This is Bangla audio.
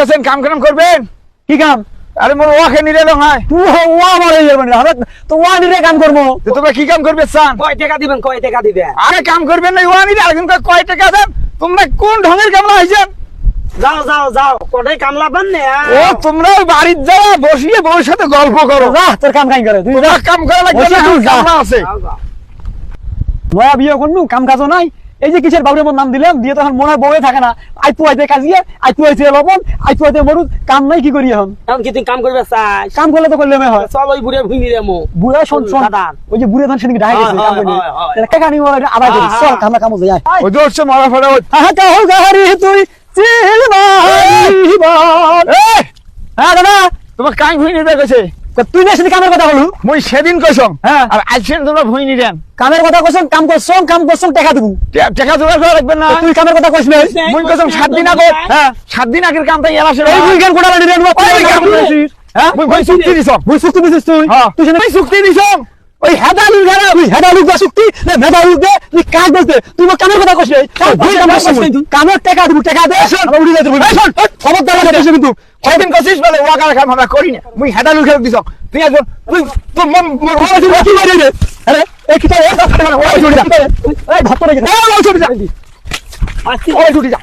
আছেন কাম করবেন কি কাম? আরে মোর ওয়াকে নিলে হয় ওয়া মারে যাবেন না তো ওয়া নিরে কাম করবো। তোমরা কি কাম করবে চান? কয় টাকা দিবেন, কয় টাকা দিবেন? আরে কাম করবেন না ওয়া নিলে আরেকজন কয় টাকা দেন? তোমরা কোন ঢঙের কামলা হইছেন? যাও যাও যাও, কোটাই কামলা বান না। ও তোমরা বাড়ির যাওয়া বসিয়ে বউর সাথে গল্প করো। যা তোর কাম কাই করে তুই যা। কাম করা লাগবে না, কামলা আছে। নয়া বিয়ে করনু, কাম কাজও নাই। এই যে কিসের বাবুরের নাম দিলাম দিয়ে তখন মনে বউয়ে থাকে না। আইপু আইতে কাজিয়ে, আইপু আইতে লবণ, আইপু আইতে মরুদ, কাম নাই কি করি এখন? এখন কি তুই কাম করবে চাস? কাম করলে তো করলে হয়। চল ওই বুড়ে ভুইনি রেমো। বুড়া শোন শোন দাদা। ওই যে বুড়ে ধান সেদিকে ডাই গেছে কাম করি। তাহলে টাকা নিও আবার করি। চল কামলা কামো যাই। ওই দোষ মারা ফেলা ওই হ্যাঁ কাহো গাহারি তুই চিল মারি বল। এই হ্যাঁ দাদা তোমার কাম ভুই নিতে গেছে। তুই না সেদিন কামের কথা বলু। মই সেদিন কইছং হ্যাঁ আর আজকে তোমরা ভুই নিলেন। কামের কথা কইছন, কাম করছন টাকা দেবো। টাকা জোগাড় করা লাগবে না। তুই কামের কথা কইছ না। মই কইছং 7 দিন আগে। হ্যাঁ 7 দিন আগের কামটা এলা শেষ। এই বুইগান কোটা লানি দেন ওই কাম করেছিস। হ্যাঁ মই ভুই চুক্তি দিছং। বুই সুক্তি দিছিস তুই। হ্যাঁ তুই তুই চুক্তি দিছং। ওই হেদালুর ঘরে তুই হেদালুর দা সুক্তি না মেদালুর দে তুই কাজ বলতে তুই মো কামের কথা কইছ না। কামের টাকা দেবো টাকা দে আবার উড়ি যাইতে বলি। খবরদার লাগে তুই কিন্তু কয়দিন কইছিস বলে ওয়াকার কাম আমরা করি না। মই হেদালু খেল দিছং। তুই আজ তুই তোর মন কি মারি রে আরে এই কি তো এই ভাত করে এই ভাত করে ওই ছুটি যা। আসছি ওই ছুটি যা।